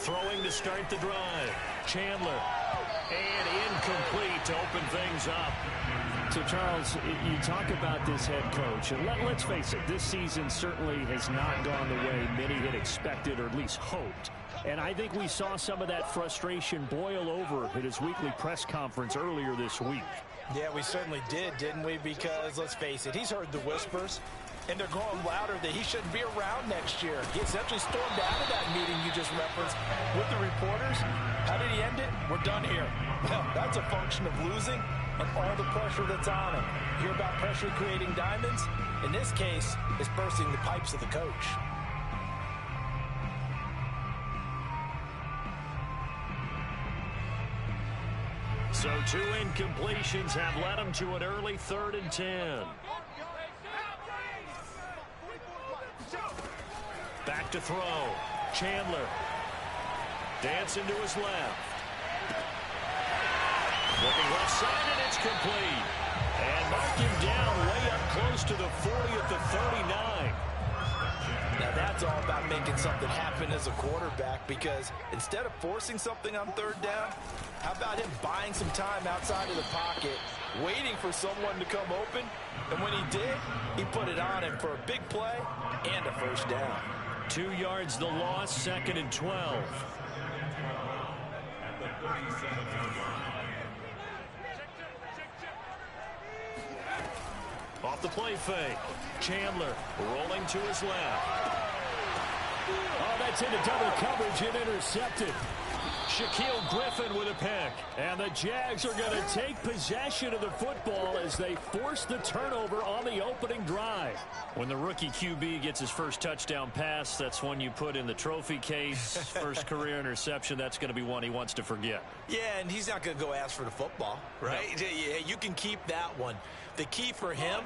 Throwing to start the drive. Chandler. And incomplete to open things up. So, Charles, you talk about this head coach, and let's face it, this season certainly has not gone the way many had expected or at least hoped. And I think we saw some of that frustration boil over at his weekly press conference earlier this week. Yeah, we certainly did, didn't we? Because, let's face it, he's heard the whispers, and they're growing louder that he shouldn't be around next year. He essentially stormed out of that meeting you just referenced with the reporters. How did he end it? We're done here. Well, that's a function of losing and all the pressure that's on him. Hear about pressure creating diamonds? In this case, it's bursting the pipes of the coach. So 2 incompletions have led him to an early 3rd and 10. Back to throw. Chandler. Dancing to his left. Looking left side, and it's complete. And mark him down way up close to the 40 at the 39. Now that's all about making something happen as a quarterback, because instead of forcing something on 3rd down, how about him buying some time outside of the pocket, waiting for someone to come open, and when he did, he put it on him for a big play and a 1st down. 2 yards the loss, 2nd and 12. Off the play fake. Chandler rolling to his left. Oh, that's into double coverage and intercepted. Shaquille Griffin with a pick. And the Jags are going to take possession of the football as they force the turnover on the opening drive. When the rookie QB gets his first touchdown pass, that's one you put in the trophy case. First career interception, that's going to be one he wants to forget. Yeah, and he's not going to go ask for the football, right? No. Yeah, you can keep that one. The key for him,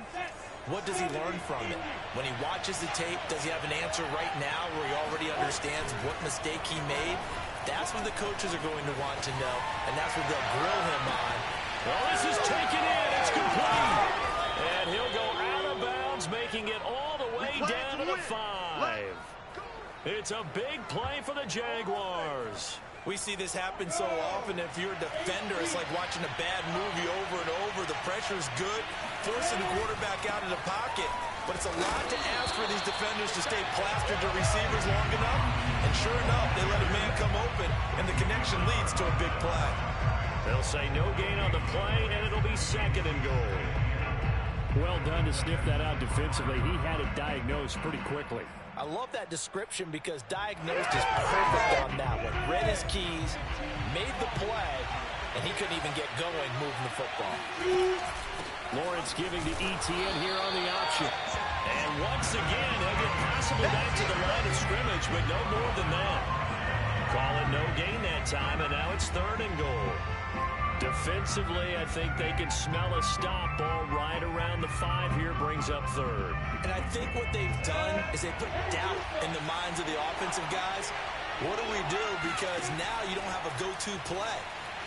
what does he learn from it? When he watches the tape, does he have an answer right now where he already understands what mistake he made? That's what the coaches are going to want to know, and that's what they'll grill him on. Well, this is taken in. It's complete. And he'll go out of bounds, making it all the way down to the 5. It's a big play for the Jaguars. We see this happen so often. If you're a defender, it's like watching a bad movie over and over. The pressure's good, forcing the quarterback out of the pocket. But it's a lot to ask for these defenders to stay plastered to receivers long enough. And sure enough, they let a man come open, and the connection leads to a big play. They'll say no gain on the play, and it'll be 2nd and goal. Well done to sniff that out defensively. He had it diagnosed pretty quickly. I love that description because diagnosed is perfect on that one. Read his keys, made the play, and he couldn't even get going moving the football. Lawrence giving to ETN here on the option. And once again, he'll get possibly back to the line of scrimmage, but no more than that. Call it no gain that time, and now it's 3rd and goal. Defensively, I think they can smell a stop ball right around the 5 here, brings up 3rd. And I think what they've done is they put doubt in the minds of the offensive guys. What do we do? Because now you don't have a go-to play.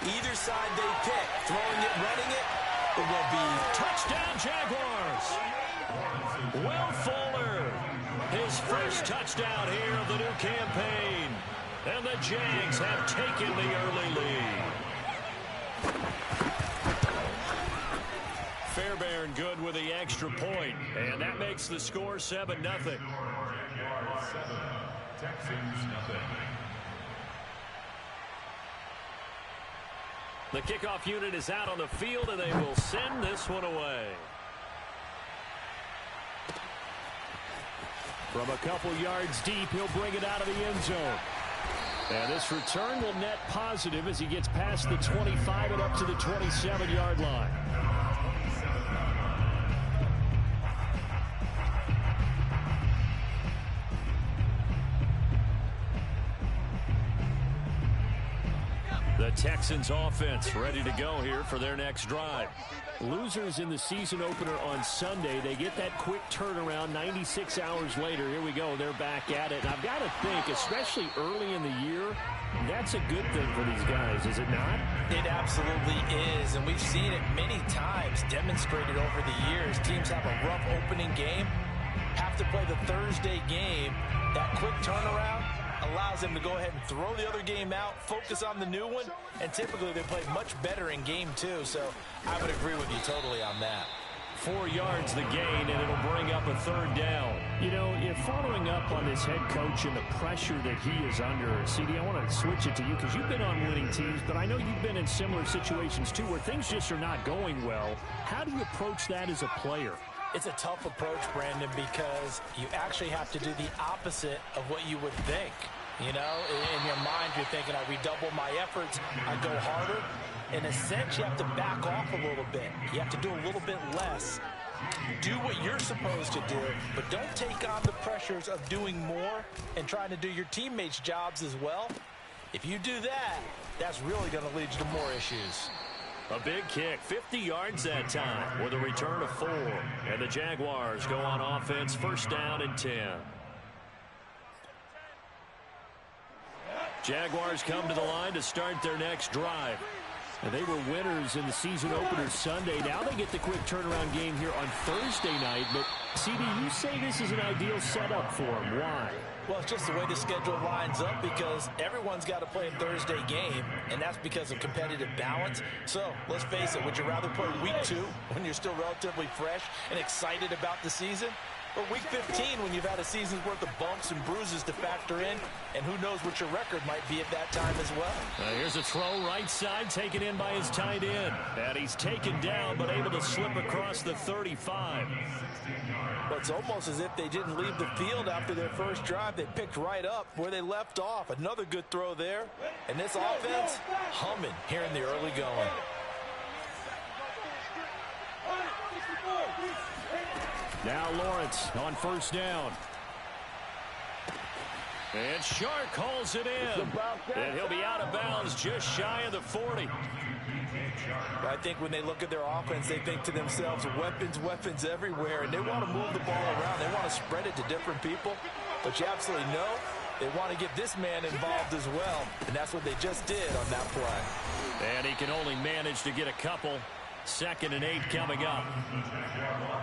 Either side they pick, throwing it, running it, it will be touchdown Jaguars. Will Fuller, his first touchdown here of the new campaign. And the Jags have taken the early lead. Fairbairn good with the extra point, and that makes the score 7-0. The kickoff unit is out on the field, and they will send this one away. From a couple yards deep, he'll bring it out of the end zone. And this return will net positive as he gets past the 25 and up to the 27-yard line. The Texans offense ready to go here for their next drive. Losers in the season opener on Sunday. They get that quick turnaround 96 hours later. Here we go. They're back at it. And I've got to think, especially early in the year, that's a good thing for these guys, is it not? It absolutely is. And we've seen it many times demonstrated over the years. Teams have a rough opening game, have to play the Thursday game. That quick turnaround, allows them to go ahead and throw the other game out, focus on the new one, and typically they play much better in game two. So I would agree with you totally on that. 4 yards the gain, and it'll bring up a third down. You know, if following up on this head coach and the pressure that he is under, CD, I want to switch it to you because you've been on winning teams, but I know you've been in similar situations too where things just are not going well. How do you approach that as a player? It's a tough approach, Brandon, because you actually have to do the opposite of what you would think. You know, in your mind, you're thinking, I redouble my efforts, I go harder. In a sense, you have to back off a little bit. You have to do a little bit less. Do what you're supposed to do, but don't take on the pressures of doing more and trying to do your teammates' jobs as well. If you do that, that's really going to lead you to more issues. A big kick, 50 yards that time with a return of 4. And the Jaguars go on offense, first down and 10. Jaguars come to the line to start their next drive. And they were winners in the season opener Sunday. Now they get the quick turnaround game here on Thursday night. But, CD, you say this is an ideal setup for them. Why? Well, it's just the way the schedule lines up because everyone's got to play a Thursday game, and that's because of competitive balance. So, let's face it, would you rather play week 2 when you're still relatively fresh and excited about the season? Or week 15 when you've had a season's worth of bumps and bruises to factor in, and who knows what your record might be at that time as well. Here's a throw right side taken in by his tight end. And he's taken down but able to slip across the 35. Well, it's almost as if they didn't leave the field after their first drive. They picked right up where they left off. Another good throw there. And this offense humming here in the early going. Now Lawrence on first down. And Shark hauls it in. And he'll be out of bounds just shy of the 40. I think when they look at their offense, they think to themselves, weapons, weapons everywhere. And they want to move the ball around. They want to spread it to different people. But you absolutely know they want to get this man involved as well. And that's what they just did on that play. And he can only manage to get a couple. 2nd and 8 coming up.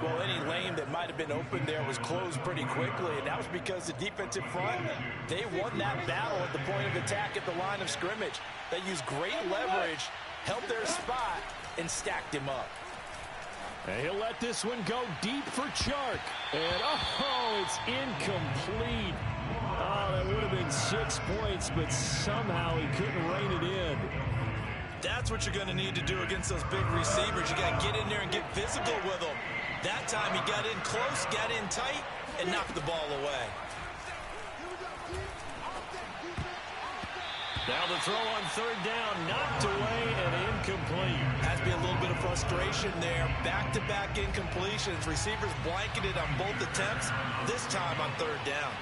Well, any lane that might have been open there was closed pretty quickly, and that was because the defensive front, they won that battle at the point of attack at the line of scrimmage. They used great leverage, held their spot, and stacked him up. And he'll let this one go deep for Chark. And, oh, it's incomplete. Oh, that would have been 6 points, but somehow he couldn't rein it in. That's what you're going to need to do against those big receivers. You got to get in there and get physical with them. That time he got in close, got in tight, and knocked the ball away. Now the throw on 3rd down, knocked away and incomplete. Has to be a little bit of frustration there. Back-to-back incompletions. Receivers blanketed on both attempts, this time on 3rd down.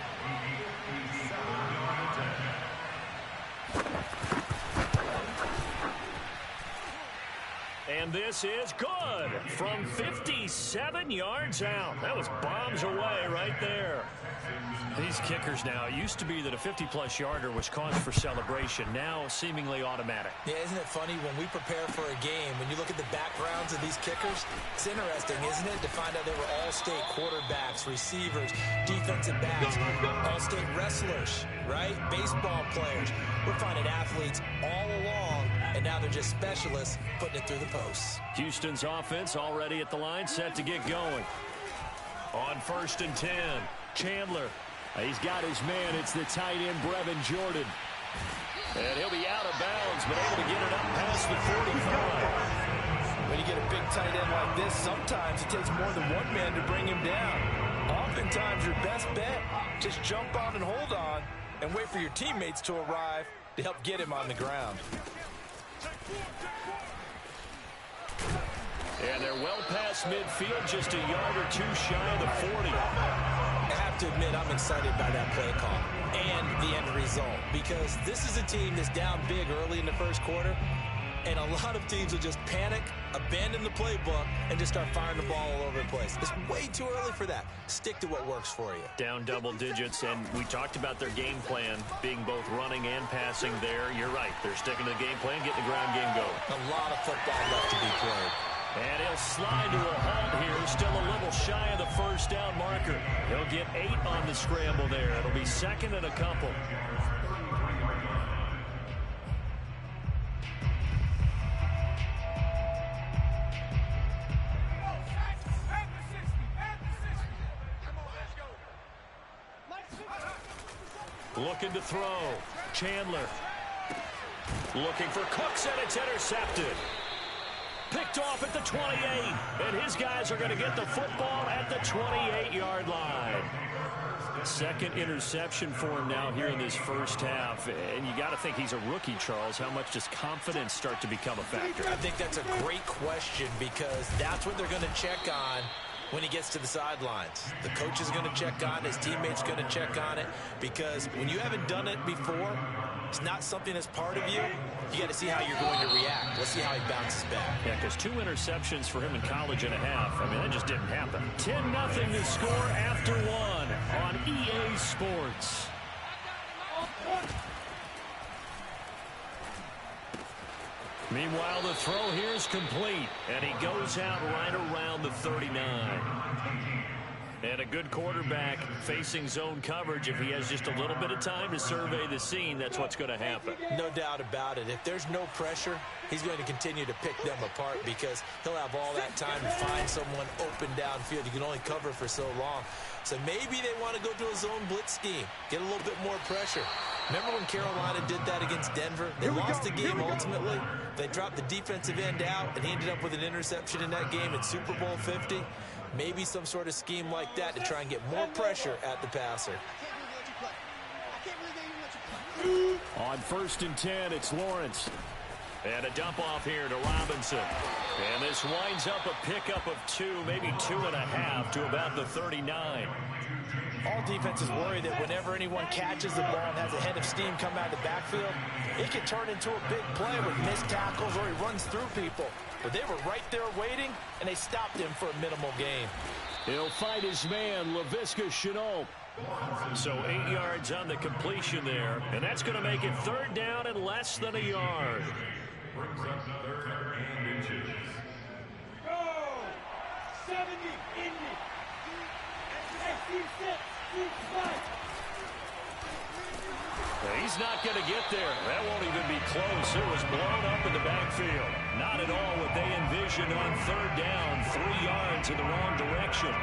And this is good from 57 yards out. That was bombs away right there. These kickers now, it used to be that a 50-plus yarder was cause for celebration. Now seemingly automatic. Yeah, isn't it funny when we prepare for a game, when you look at the backgrounds of these kickers, it's interesting, isn't it, to find out they were all-state quarterbacks, receivers, defensive backs, all-state wrestlers, right? Baseball players. We're finding athletes all along, and now they're just specialists putting it through the posts. Houston's offense already at the line, set to get going. On 1st and 10, Chandler. He's got his man. It's the tight end, Brevin Jordan. And he'll be out of bounds, but able to get it up past the 45. When you get a big tight end like this, sometimes it takes more than one man to bring him down. Oftentimes, your best bet, just jump on and hold on and wait for your teammates to arrive to help get him on the ground. And they're well past midfield, just a yard or 2 shy of the 40. I have to admit, I'm excited by that play call and the end result, because this is a team that's down big early in the first quarter, and a lot of teams will just panic, abandon the playbook, and just start firing the ball all over the place. It's way too early for that. Stick to what works for you. Down double digits, and we talked about their game plan being both running and passing there. You're right. They're sticking to the game plan, getting the ground game going. A lot of football left to be played. And he'll slide to a halt here. Still a little shy of the first down marker. He'll get 8 on the scramble there. It'll be second and a couple. Looking to throw. Chandler. Looking for Cooks, and it's intercepted. Picked off at the 28. And his guys are going to get the football at the 28-yard line. Second interception for him now here in this first half. And you got to think he's a rookie, Charles. How much does confidence start to become a factor? I think that's a great question because that's what they're going to check on when he gets to the sidelines. The coach is going to check on it. His teammates going to check on it because when you haven't done it before, it's not something that's part of you. You got to see how you're going to react. Let's see how he bounces back. Yeah, because 2 interceptions for him in college and a half. I mean, that just didn't happen. 10-0 to score after 1 on EA Sports. Meanwhile, the throw here is complete, and he goes out right around the 39. And a good quarterback facing zone coverage. If he has just a little bit of time to survey the scene, that's what's going to happen. No doubt about it. If there's no pressure, he's going to continue to pick them apart because he'll have all that time to find someone open downfield. You can only cover for so long. So maybe they want to go to a zone blitz scheme, get a little bit more pressure. Remember when Carolina did that against Denver? They lost the game ultimately. They dropped the defensive end out, and he ended up with an interception in that game in Super Bowl 50. Maybe some sort of scheme like that to try and get more pressure at the passer. On 1st and 10, it's Lawrence. And a dump off here to Robinson. And this winds up a pickup of 2, maybe 2.5 to about the 39. All defenses worry that whenever anyone catches the ball and has a head of steam come out of the backfield, it can turn into a big play with missed tackles or he runs through people. But they were right there waiting, and they stopped him for a minimal gain. He'll fight his man, Laviska Shenault. So 8 yards on the completion there, and that's going to make it 3rd down and less than a yard. Go! 70, Indy. He's not going to get there. That won't even be close. It was blown up in the backfield. Not at all what they envisioned on 3rd down. 3 yards in the wrong direction.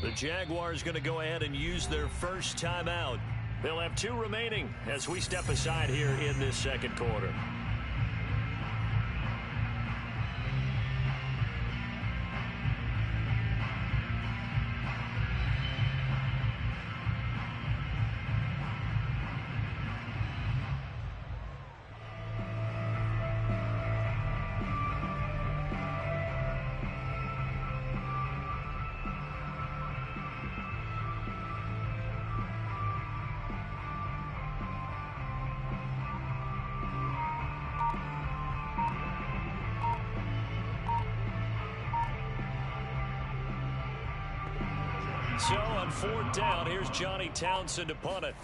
The Jaguars going to go ahead and use their first timeout. They'll have 2 remaining as we step aside here in this second quarter. So on 4th down, here's Johnny Townsend to punt it.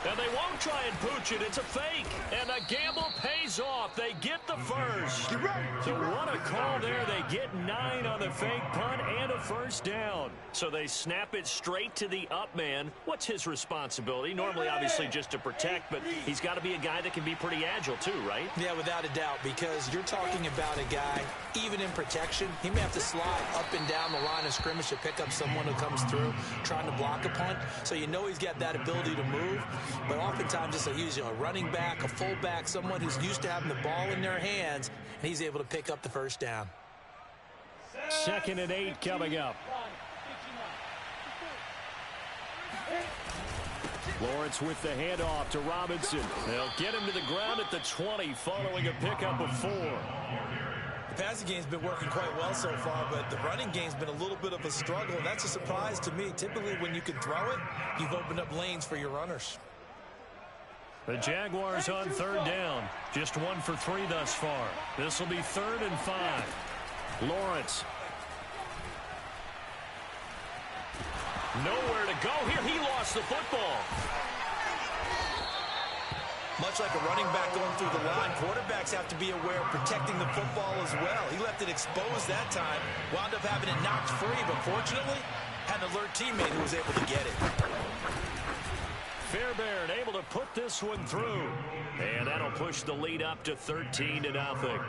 And they won't try and pooch it. It's a fake. And the gamble pays off. They get the first. So what a call there. They get 9 on the fake punt and a first down. So they snap it straight to the up man. What's his responsibility? Normally, obviously, just to protect, but he's got to be a guy that can be pretty agile too, right? Yeah, without a doubt, because you're talking about a guy, even in protection, he may have to slide up and down the line of scrimmage to pick up someone who comes through trying to block a punt. So you know he's got that ability to move. But oftentimes it's usually a running back, a fullback, someone who's used to having the ball in their hands, and he's able to pick up the first down. 2nd and 8 coming up. Lawrence with the handoff to Robinson. They'll get him to the ground at the 20 following a pickup of 4. The passing game's been working quite well so far, but the running game's been a little bit of a struggle, and that's a surprise to me. Typically, when you can throw it, you've opened up lanes for your runners. The Jaguars on 3rd down. Just 1 for 3 thus far. This will be 3rd and 5. Lawrence. Nowhere to go here. He lost the football. Much like a running back going through the line, quarterbacks have to be aware of protecting the football as well. He left it exposed that time, wound up having it knocked free, but fortunately, had an alert teammate who was able to get it. Fairbairn able to put this one through. And that'll push the lead up to 13-0.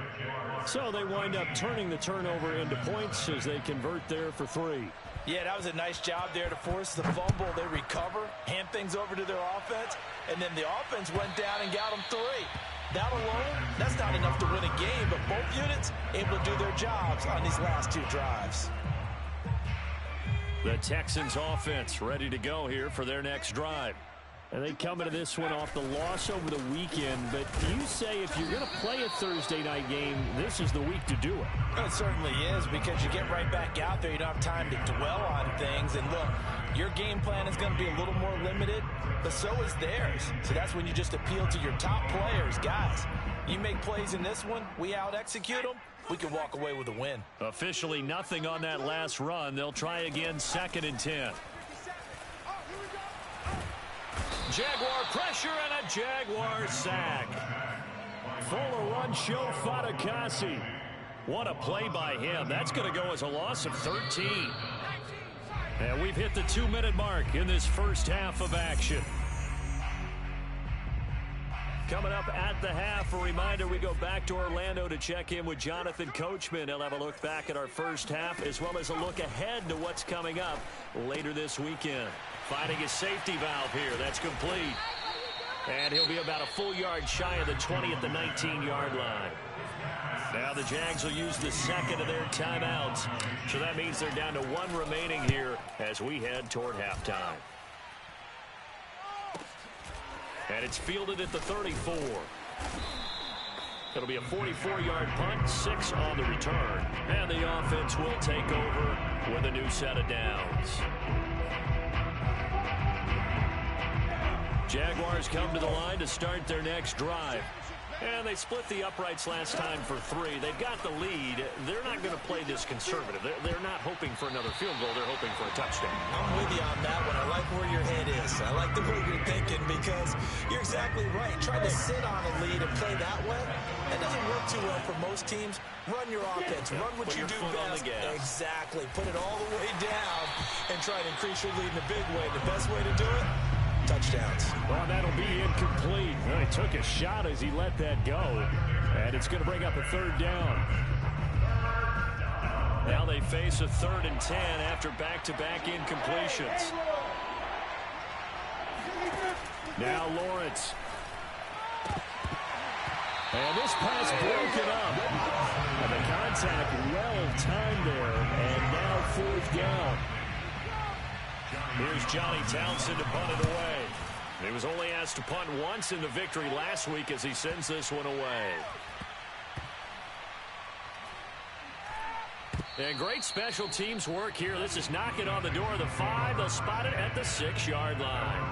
So they wind up turning the turnover into points as they convert there for 3. Yeah, that was a nice job there to force the fumble. They recover, hand things over to their offense, and then the offense went down and got them 3. That alone, that's not enough to win a game, but both units able to do their jobs on these last 2 drives. The Texans offense ready to go here for their next drive. And they come into this one off the loss over the weekend, but you say if you're going to play a Thursday night game, this is the week to do it. It certainly is, because you get right back out there. You don't have time to dwell on things. And look, your game plan is going to be a little more limited, but so is theirs. So that's when you just appeal to your top players. Guys, you make plays in this one, we out-execute them, we can walk away with a win. Officially nothing on that last run. They'll try again 2nd and 10. Jaguar pressure and a Jaguar sack. Fuller run show Fatukasi. What a play by him. That's going to go as a loss of 13. And we've hit the 2-minute mark in this first half of action. Coming up at the half, a reminder, we go back to Orlando to check in with Jonathan Coachman. He'll have a look back at our first half as well as a look ahead to what's coming up later this weekend. Finding his safety valve here. That's complete. And he'll be about a full yard shy of the 20 at the 19-yard line. Now the Jags will use the 2nd of their timeouts. So that means they're down to 1 remaining here as we head toward halftime. And it's fielded at the 34. It'll be a 44-yard punt, 6 on the return. And the offense will take over with a new set of downs. Jaguars come to the line to start their next drive. And they split the uprights last time for 3. They've got the lead. They're not going to play this conservative. They're not hoping for another field goal. They're hoping for a touchdown. I'm with you on that one. I like where your head is. I like the way you're thinking, because you're exactly right. Trying to sit on a lead and play that way, that doesn't work too well for most teams. Run your offense. Run what you do best. Exactly. Put it all the way down and try to increase your lead in a big way. The best way to do it, touchdowns. Well, that'll be incomplete. Well, he took a shot as he let that go. And it's going to bring up a 3rd down. Now now they face a 3rd and 10 after back-to-back incompletions. Now Lawrence. And this pass broken up. And the contact well-timed there. And now 4th down. Here's Johnny Townsend to punt it away. He was only asked to punt once in the victory last week as he sends this one away. And great special teams work here. This is knocking on the door of the 5. They'll spot it at the 6-yard line.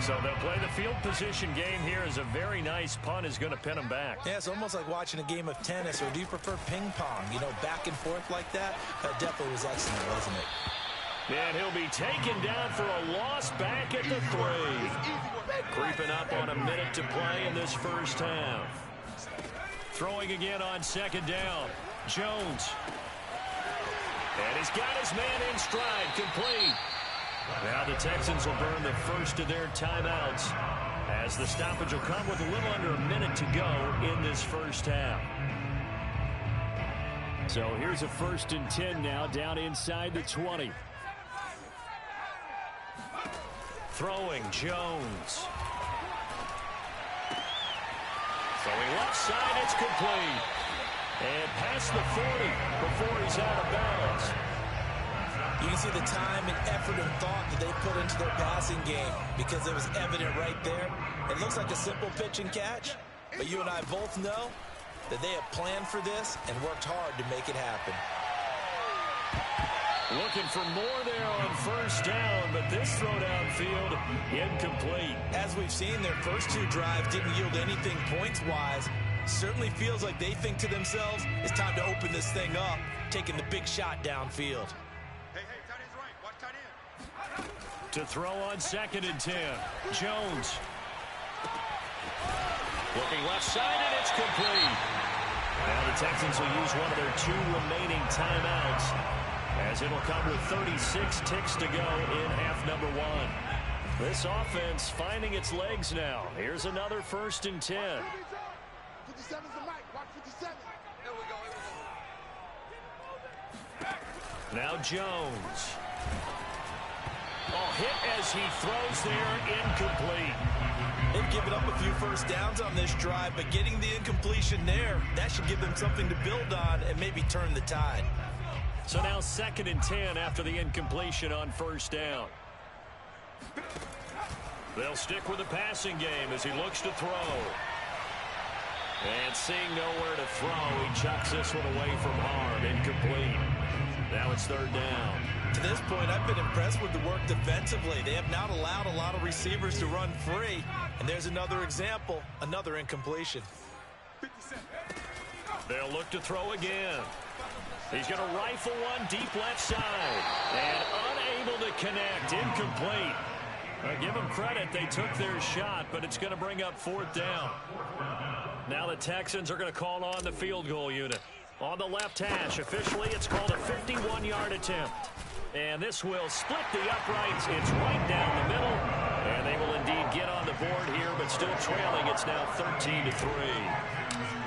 So they'll play the field position game here as a very nice punt is going to pin them back. Yeah, it's almost like watching a game of tennis, or do you prefer ping pong? You know, back and forth like that? That definitely was excellent, wasn't it? And he'll be taken down for a loss back at the 3. Creeping up on a minute to play in this first half. Throwing again on 2nd down. Jones. And he's got his man in stride, complete. Now the Texans will burn the first of their timeouts as the stoppage will come with a little under a minute to go in this first half. So here's a 1st and 10 now down inside the 20. Throwing Jones. Throwing left side, it's complete. And past the 40 before he's out of bounds. You can see the time and effort and thought that they put into their passing game because it was evident right there. It looks like a simple pitch and catch, but you and I both know that they have planned for this and worked hard to make it happen. Looking for more there on 1st down, but this throw downfield incomplete. As we've seen, their first 2 drives didn't yield anything points-wise. Certainly feels like they think to themselves, it's time to open this thing up, taking the big shot downfield. To throw on 2nd and 10. Jones. Looking left side, and it's complete. Now the Texans will use one of their 2 remaining timeouts as it'll come with 36 ticks to go in half number 1. This offense finding its legs now. Here's another 1st and 10. 57's the mic. Watch 57. Here we go. Now Jones. Oh, hit as he throws there, incomplete. They've given up a few 1st downs on this drive, but getting the incompletion there, that should give them something to build on and maybe turn the tide. So now 2nd and 10 after the incompletion on 1st down. They'll stick with the passing game as he looks to throw. And seeing nowhere to throw, he chucks this one away from harm, incomplete. Now it's 3rd down. To this point, I've been impressed with the work defensively. They have not allowed a lot of receivers to run free. And there's another example, another incompletion. They'll look to throw again. He's going to rifle one deep left side. And unable to connect, incomplete. Give them credit, they took their shot, but it's going to bring up 4th down. Now the Texans are going to call on the field goal unit. On the left hash, officially it's called a 51-yard attempt. And this will split the uprights. It's right down the middle. And they will indeed get on the board here, but still trailing. It's now 13-3.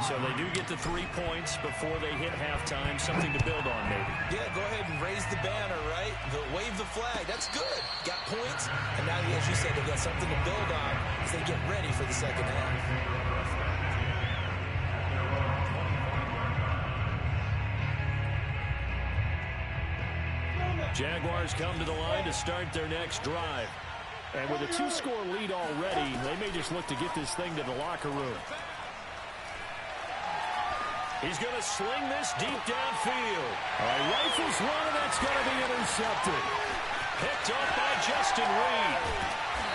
So they do get the 3 points before they hit halftime. Something to build on, maybe. Yeah, go ahead and raise the banner, right? Wave the flag. That's good. Got points. And now, as you said, they've got something to build on as they get ready for the second half. Jaguars come to the line to start their next drive. And with a 2-score lead already, they may just look to get this thing to the locker room. He's going to sling this deep downfield. Rifles one, and that's going to be intercepted. Picked up by Justin Reed.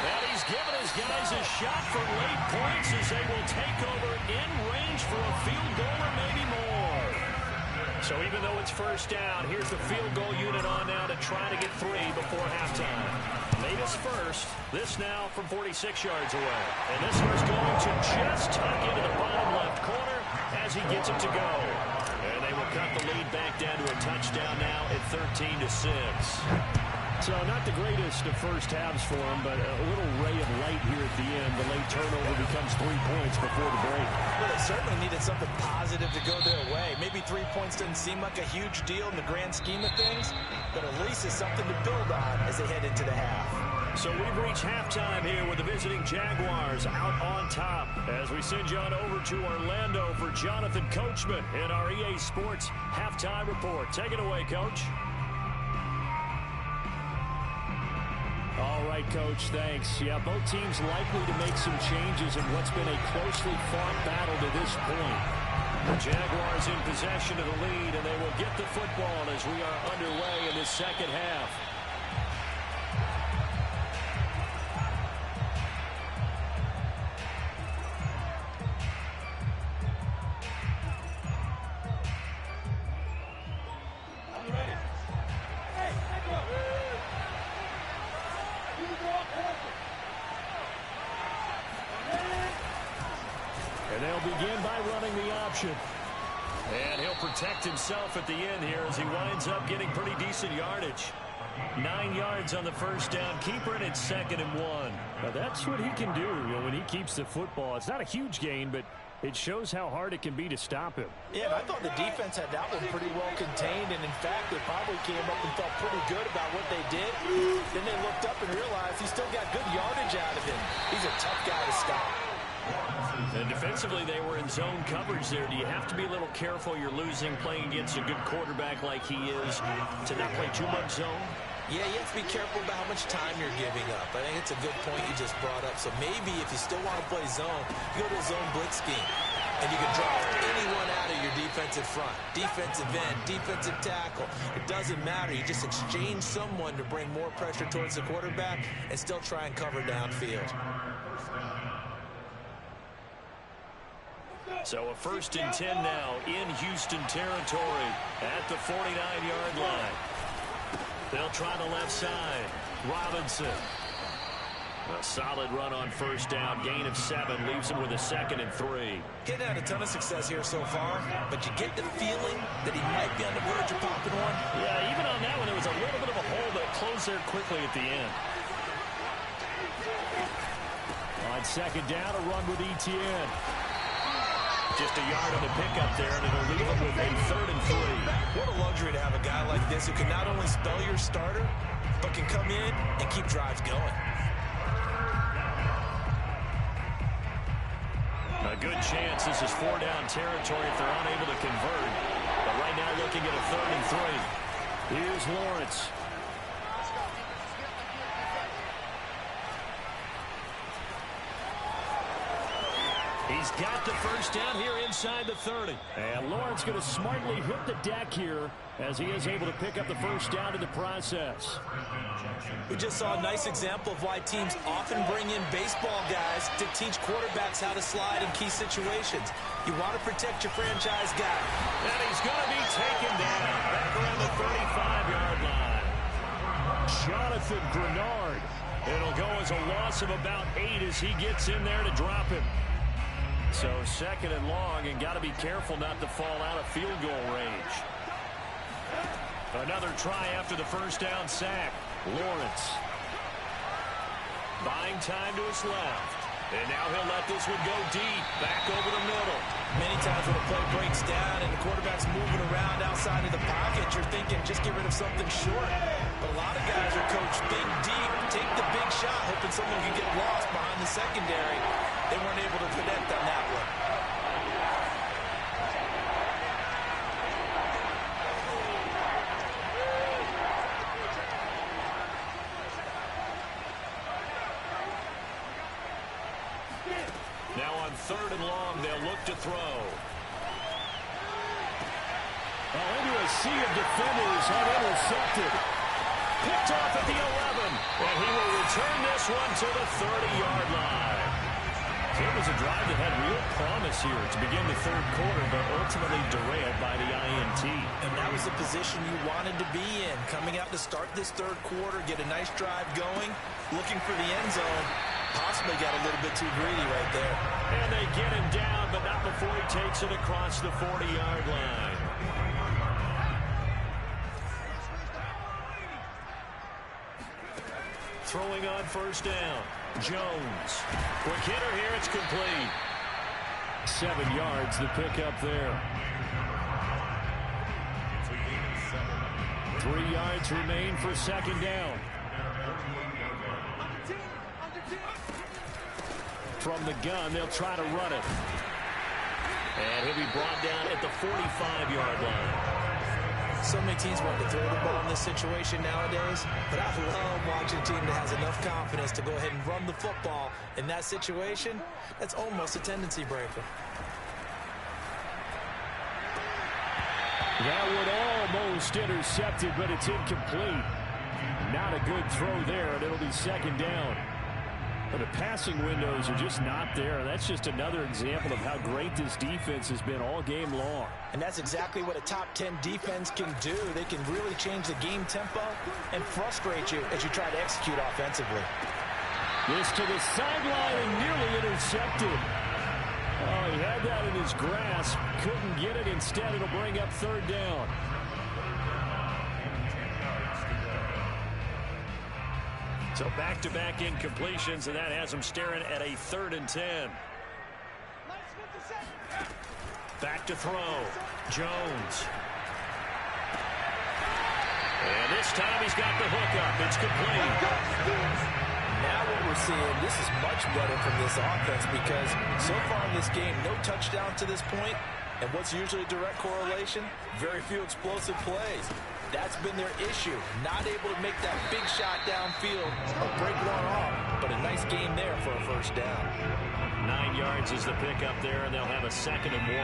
And he's given his guys a shot for late points as they will take over in range for a field goal or maybe more. So even though it's 1st down, here's the field goal unit on now to try to get 3 before halftime. Made us first. This now from 46 yards away. And this one's going to just tuck into the bottom left corner as he gets it to go. And they will cut the lead back down to a touchdown now at 13-6. So not the greatest of first halves for them, but a little ray of light here at the end. The late turnover becomes 3 points before the break. Well, they certainly needed something positive to go their way. Maybe 3 points doesn't seem like a huge deal in the grand scheme of things, but at least it's something to build on as they head into the half. So we've reached halftime here with the visiting Jaguars out on top. As we send you on over to Orlando for Jonathan Coachman in our EA Sports Halftime Report. Take it away, Coach. All right, Coach, thanks. Yeah, both teams likely to make some changes in what's been a closely fought battle to this point. The Jaguars in possession of the lead, and they will get the football as we are underway in the second half. And they'll begin by running the option. And he'll protect himself at the end here as he winds up getting pretty decent yardage. 9 yards on the first down. Keeper, and it's 2nd and 1. Now that's what he can do, when he keeps the football. It's not a huge gain, but it shows how hard it can be to stop him. Yeah, and I thought the defense had that one pretty well contained, and in fact, they probably came up and felt pretty good about what they did. Then they looked up and realized he still got good yardage out of him. He's a tough guy to stop. And defensively, they were in zone coverage there. Do you have to be a little careful? You're losing playing against a good quarterback like he is to not play too much zone? Yeah, you have to be careful about how much time you're giving up. I think it's a good point you just brought up. So maybe if you still want to play zone, you go to a zone blitz scheme. And you can drop anyone out of your defensive front. Defensive end, defensive tackle. It doesn't matter. You just exchange someone to bring more pressure towards the quarterback and still try and cover downfield. So a 1st and 10 now in Houston territory at the 49-yard line. They'll try the left side. Robinson. A solid run on first down. Gain of 7 leaves him with a 2nd and 3. Getting had a ton of success here so far, but you get the feeling that he might be on the verge of popping one. Yeah, even on that one, there was a little bit of a hole that closed there quickly at the end. On 2nd down, a run with Etienne. Just a yard on the pickup there, and it'll leave him with a 3rd and 3. What a luxury to have a guy like this who can not only spell your starter, but can come in and keep drives going. A good chance this is 4-down territory if they're unable to convert. But right now looking at a 3rd and 3. Here's Lawrence. He's got the first down here inside the 30. And Lawrence going to smartly hit the deck here as he is able to pick up the first down in the process. We just saw a nice example of why teams often bring in baseball guys to teach quarterbacks how to slide in key situations. You want to protect your franchise guy. And he's going to be taken down back around the 35-yard line. Jonathan Grenard. It'll go as a loss of about 8 as he gets in there to drop him. So 2nd and long, and got to be careful not to fall out of field goal range. Another try after the first down sack. Lawrence buying time to his left. And now he'll let this one go deep, back over the middle. Many times when a play breaks down and the quarterback's moving around outside of the pocket, you're thinking just get rid of something short. But a lot of guys are coached think deep, take the big shot, hoping someone can get lost behind the secondary. They weren't able to connect on that one. Now on 3rd and long, they'll look to throw. Into a sea of defenders, unintercepted. Picked off at the 11. And he will return this one to the 30-yard line. So it was a drive that had real promise here to begin the 3rd quarter, but ultimately derailed by the INT. And that was the position you wanted to be in. Coming out to start this 3rd quarter, get a nice drive going, looking for the end zone. Possibly got a little bit too greedy right there. And they get him down, but not before he takes it across the 40-yard line. throwing on first down. Jones. Quick hitter here. It's complete. 7 yards, the pickup there. 3 yards remain for second down. From the gun, they'll try to run it. And he'll be brought down at the 45-yard line. So many teams want to throw the ball in this situation nowadays, but I love watching a team that has enough confidence to go ahead and run the football in that situation. That's almost a tendency breaker. That one almost intercepted, but it's incomplete. Not a good throw there, and it'll be second down. But the passing windows are just not there. That's just another example of how great this defense has been all game long. And that's exactly what a top 10 defense can do. They can really change the game tempo and frustrate you as you try to execute offensively. This to the sideline and nearly intercepted. Oh, he had that in his grasp. Couldn't get it. Instead, it'll bring up third down. So back-to-back incompletions, and that has them staring at a 3rd and 10. Back to throw. Jones. And this time he's got the hook up. It's complete. Now what we're seeing, this is much better from this offense because so far in this game, no touchdown to this point, and what's usually a direct correlation? Very few explosive plays. That's been their issue. Not able to make that big shot downfield or break one off, but a nice game there for a first down. 9 yards is the pickup there, and they'll have a 2nd and 1.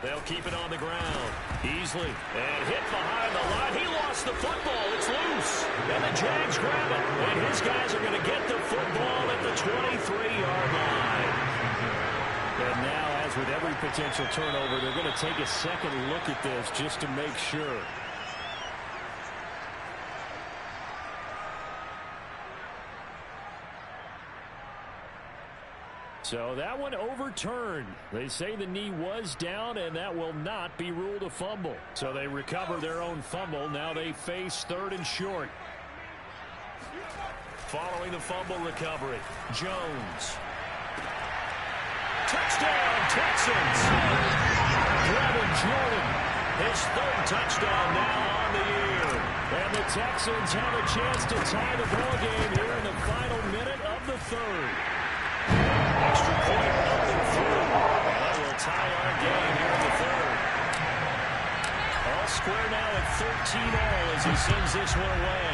They'll keep it on the ground. Easily. And hit behind the line. He lost the football. It's loose. And the Jags grab it. And his guys are going to get the football at the 23-yard line. And now, as with every potential turnover, they're going to take a second look at this just to make sure. So that one overturned. They say the knee was down, and that will not be ruled a fumble. So they recover their own fumble. Now they face 3rd and short. Following the fumble recovery, Jones. Touchdown, Texans! Brevin Jordan. His 3rd touchdown now on the year. And the Texans have a chance to tie the ballgame here in the final minute of the 3rd. Extra point up and through. That will tie our game here in the 3rd. All square now at 13-all as he sends this one away.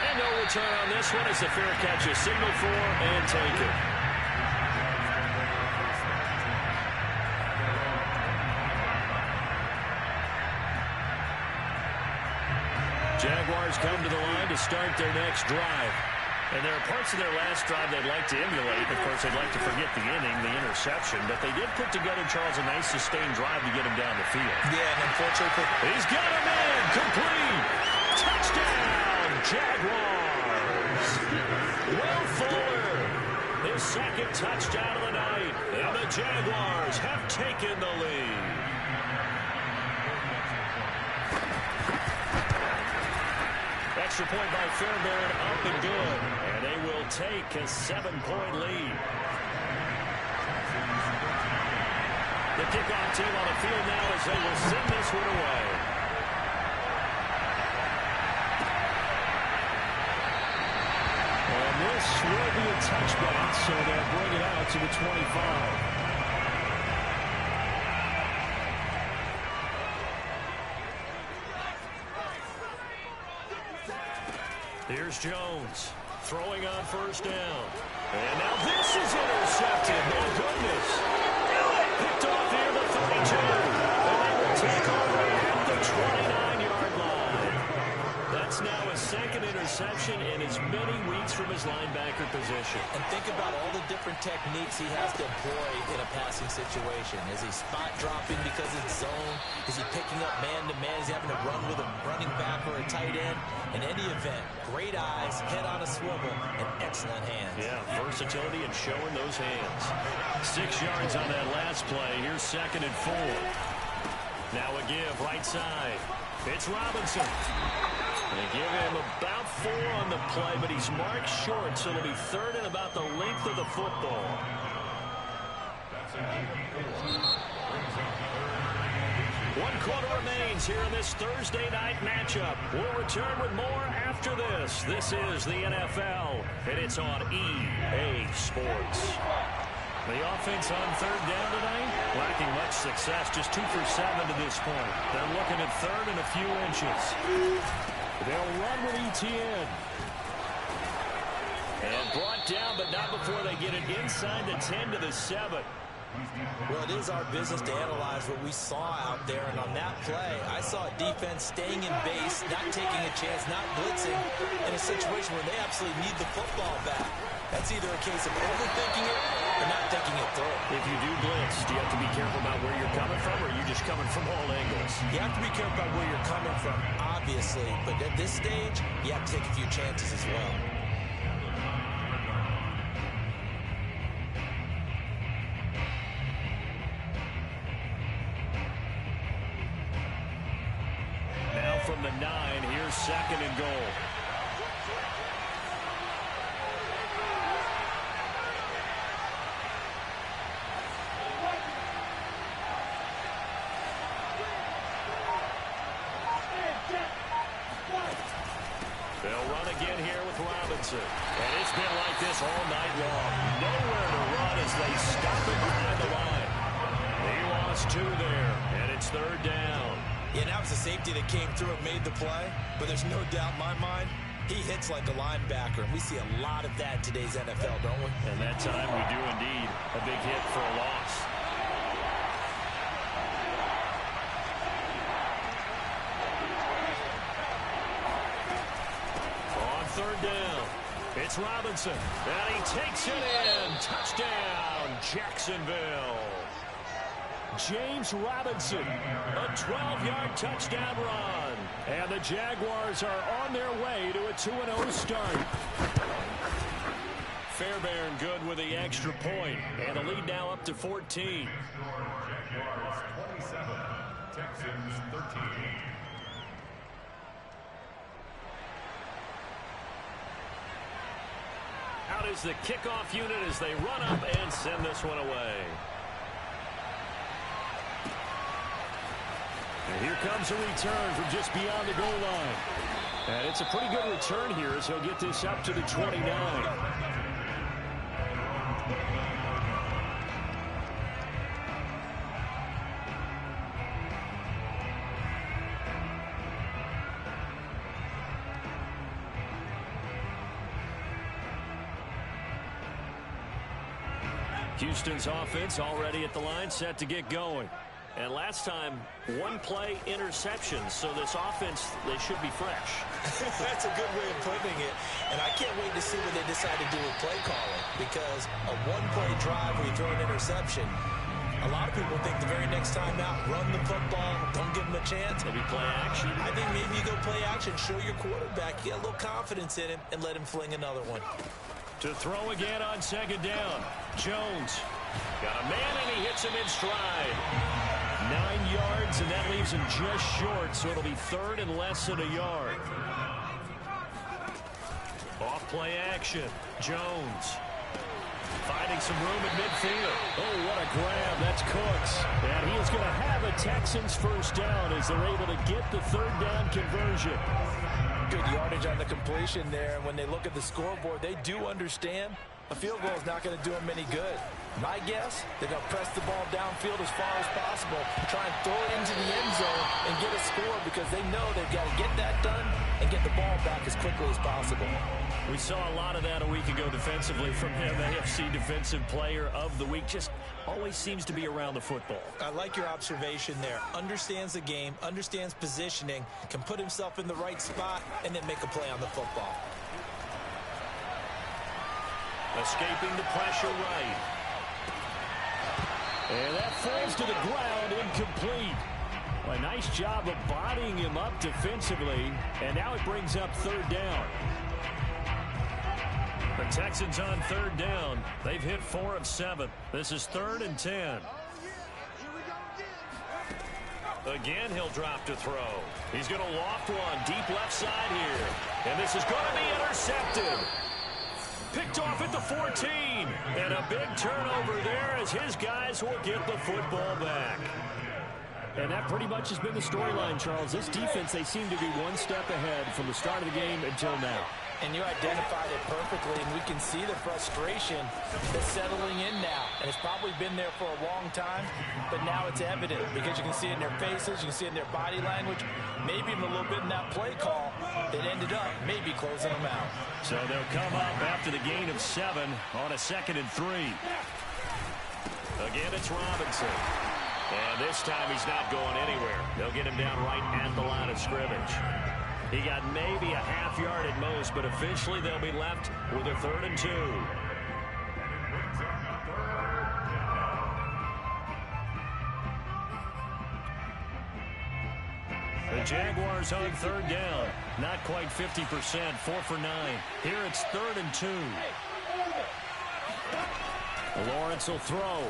And no return on this one as the fair catch is signaled for and taken. Jaguars come to the line to start their next drive. And there are parts of their last drive they'd like to emulate. Of course, they'd like to forget the inning, the interception. But they did put together, Charles, a nice sustained drive to get him down the field. Yeah, and unfortunately, he's got him in. Complete. Touchdown, Jaguars. Will Fuller, his 2nd touchdown of the night. And the Jaguars have taken the lead. Extra point by Fairbairn, up and good. And they will take a 7-point lead. The kickoff team on the field now as they will send this one away. And this will be a touchback, so they'll bring it out to the 25. Here's Jones throwing on first down. And now this is intercepted. My goodness. Picked off here the 32. And they will take over at the 29-yard line. That's now a 2nd interception in as many weeks from his linebacker position. and think about all the different techniques he has to employ in a passing situation. Is he spot dropping because it's zone? Is he picking up man-to-man? Is he having to run with a running back or a tight end? In any event, great eyes, head on a swivel, and excellent hands. Yeah, versatility and showing those hands. 6 yards on that last play. Here's 2nd and 4. Now a give right side. It's Robinson. They give him about 4 on the play, but he's marked short, so it'll be 3rd and about the length of the football. One quarter remains here in this Thursday night matchup. We'll return with more after this. This is the NFL, and it's on EA Sports. The offense on 3rd down tonight, lacking much success, just 2 for 7 to this point. They're looking at 3rd and a few inches. They'll run with ETN. And brought down, but not before they get it inside the 10 to the 7. Well, it is our business to analyze what we saw out there, and on that play, I saw a defense staying in base, not taking a chance, not blitzing, in a situation where they absolutely need the football back. That's either a case of overthinking it or not thinking it through. If you do blitz, do you have to be careful about where you're coming from, or are you just coming from all angles? You have to be careful about where you're coming from, obviously, but at this stage, you have to take a few chances as well. From the 9, here's 2nd and goal. They'll run again here with Robinson. And it's been like this all night long. Nowhere to run as they stop it behind the line. He lost 2 there, and it's 3rd down. Yeah, that was a safety that came through and made the play, but there's no doubt in my mind, he hits like a linebacker, and we see a lot of that in today's NFL, don't we? And that time we do indeed. A big hit for a loss. On 3rd down, it's Robinson, and he takes it in. Touchdown, Jacksonville. James Robinson, a 12-yard touchdown run. And the Jaguars are on their way to a 2-0 start. Fairbairn good with the extra point. And the lead now up to 14. Jaguars 27, Texans 13. Out is the kickoff unit as they run up and send this one away. And here comes a return from just beyond the goal line. And it's a pretty good return here as he'll get this up to the 29. Houston's offense already at the line, set to get going. And last time, 1-play interception, so this offense, they should be fresh. That's a good way of putting it. And I can't wait to see what they decide to do with play calling, because a 1-play drive where you throw an interception, a lot of people think the very next time out, run the football, don't give them a chance. Maybe play action. I think maybe you go play action, show your quarterback, get a little confidence in him, and let him fling another one. To throw again on 2nd down. Jones got a man, and he hits him in stride. 9 yards, and that leaves him just short, so it'll be 3rd and less than a yard. Off play action. Jones finding some room at midfield. Oh, what a grab. That's Cooks. And he is going to have a Texans first down as they're able to get the 3rd down conversion. Good yardage on the completion there. And when they look at the scoreboard, they do understand a field goal is not going to do them any good. My guess, they're going to press the ball downfield as far as possible, try and throw it into the end zone and get a score, because they know they've got to get that done and get the ball back as quickly as possible. We saw a lot of that a week ago defensively from him. AFC Defensive Player of the Week. Just always seems to be around the football. I like your observation there. Understands the game, understands positioning, can put himself in the right spot, and then make a play on the football. Escaping the pressure right. And that falls to the ground, incomplete. A nice job of bodying him up defensively. And now it brings up 3rd down. The Texans on third down. They've hit 4 of 7. This is 3rd and 10. Again, he'll drop to throw. He's going to loft one deep left side here. And this is going to be intercepted. Picked off at the 14. And a big turnover there as his guys will get the football back. And that pretty much has been the storyline, Charles. This defense, they seem to be one step ahead from the start of the game until now. And you identified it perfectly, and we can see the frustration that's settling in now. And it's probably been there for a long time, but now it's evident because you can see it in their faces, you can see it in their body language, maybe even a little bit in that play call that ended up maybe closing them out. So they'll come up after the gain of 7 on a 2nd and 3. Again, it's Robinson. And this time he's not going anywhere. They'll get him down right at the line of scrimmage. He got maybe a half yard at most, but officially they'll be left with a 3rd and 2. The Jaguars on 3rd down. Not quite 50%, 4 for 9. Here it's 3rd and 2. Lawrence will throw.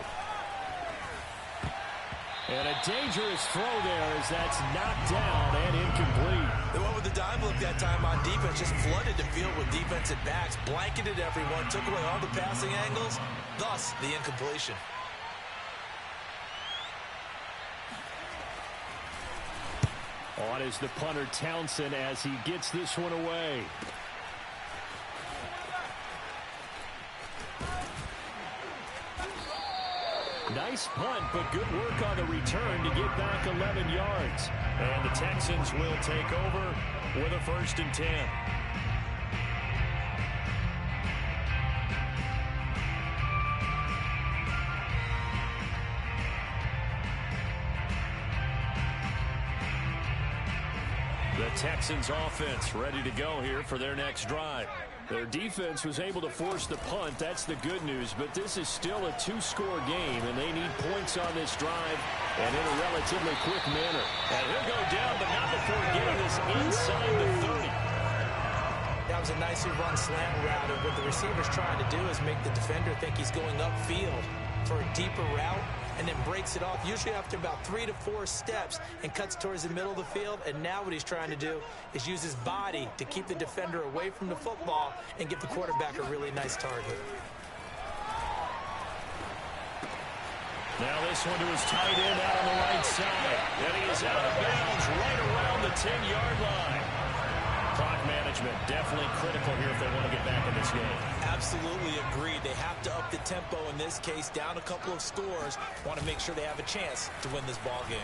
And a dangerous throw there as that's knocked down and incomplete. They went with the dime look that time on defense, just flooded the field with defensive backs, blanketed everyone, took away all the passing angles, thus the incompletion. On is the punter Townsend as he gets this one away. Nice punt, but good work on the return to get back 11 yards. And the Texans will take over with a 1st and 10. The Texans offense ready to go here for their next drive. Their defense was able to force the punt. That's the good news. But this is still a 2-score game, and they need points on this drive and in a relatively quick manner. And he'll go down, but not before getting this inside the 30. That was a nicely run slant route, and what the receiver's trying to do is make the defender think he's going upfield for a deeper route, and then breaks it off, usually after about 3 to 4 steps, and cuts towards the middle of the field. And now what he's trying to do is use his body to keep the defender away from the football and give the quarterback a really nice target. Now this one to his tight end out on the right side. And he is out of bounds right around the 10-yard line. Clock management definitely critical here if they want to get back in this game. Absolutely agreed. They have to up the tempo in this case, down a couple of scores. Want to make sure they have a chance to win this ball game.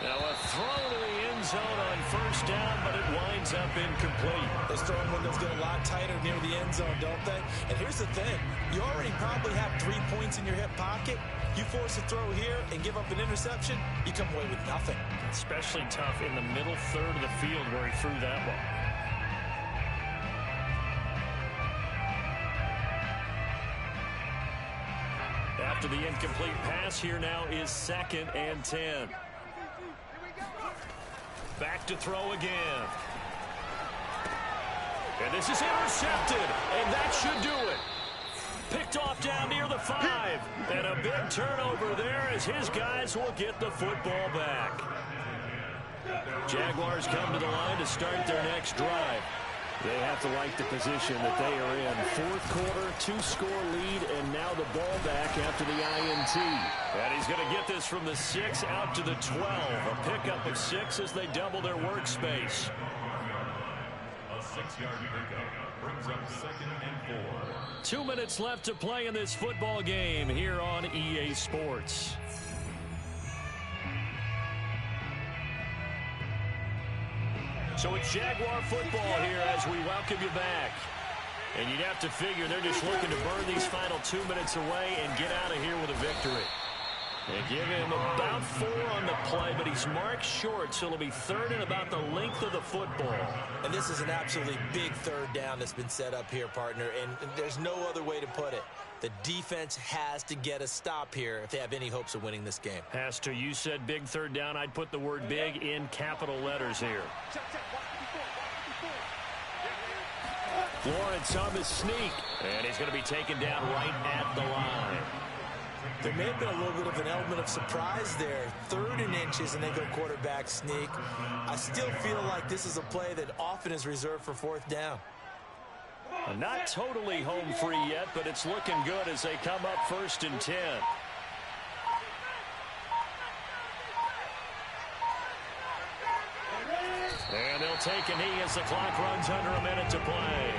Now a throw to the end zone on 1st down, but it winds up incomplete. Those throwing windows get a lot tighter near the end zone, don't they? And here's the thing. You already probably have 3 points in your hip pocket. You force a throw here and give up an interception, you come away with nothing. Especially tough in the middle third of the field where he threw that one. After the incomplete pass, here now is 2nd and 10. Back to throw again. And this is intercepted, and that should do it. Picked off down near the 5. And a big turnover there as his guys will get the football back. Jaguars come to the line to start their next drive. They have to like the position that they are in. 4th quarter, 2-score lead, and now the ball back after the INT. And he's going to get this from the 6 out to the 12. A pickup of 6 as they double their workspace. A 6-yard pickup brings up 2nd and 4. 2 minutes left to play in this football game here on EA Sports. So it's Jaguar football here as we welcome you back. And you'd have to figure they're just looking to burn these final 2 minutes away and get out of here with a victory. They give him about 4 on the play, but he's marked short, so it'll be 3rd and about the length of the football. And this is an absolutely big 3rd down that's been set up here, partner, and there's no other way to put it. The defense has to get a stop here if they have any hopes of winning this game. Has to. You said big 3rd down. I'd put the word big in capital letters here. Lawrence on the sneak. And he's going to be taken down right at the line. There may have been a little bit of an element of surprise there. 3rd and inches, and they go quarterback sneak. I still feel like this is a play that often is reserved for 4th down. Not totally home free yet, but it's looking good as they come up 1st and 10. And they'll take a knee as the clock runs under a minute to play.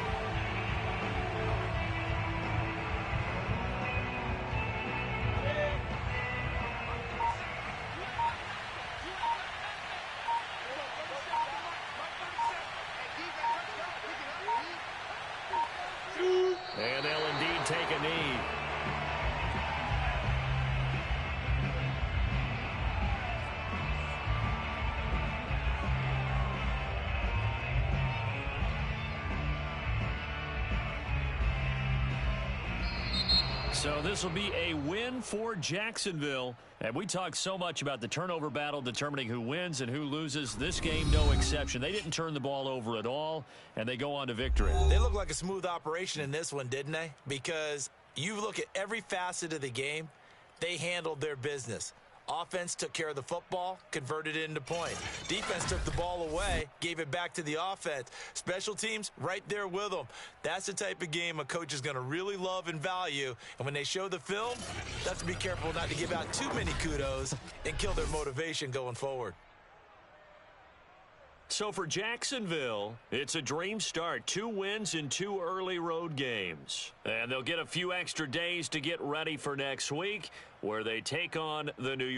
And they'll indeed take a knee. So this will be a win for Jacksonville. And we talk so much about the turnover battle determining who wins and who loses. This game, no exception. They didn't turn the ball over at all, and they go on to victory. They look like a smooth operation in this one, didn't they? Because you look at every facet of the game, they handled their business. Offense took care of the football, converted it into points. Defense took the ball away, gave it back to the offense. Special teams, right there with them. That's the type of game a coach is going to really love and value. And when they show the film, they have to be careful not to give out too many kudos and kill their motivation going forward. So for Jacksonville, it's a dream start. 2 wins in 2 early road games. And they'll get a few extra days to get ready for next week, where they take on the New York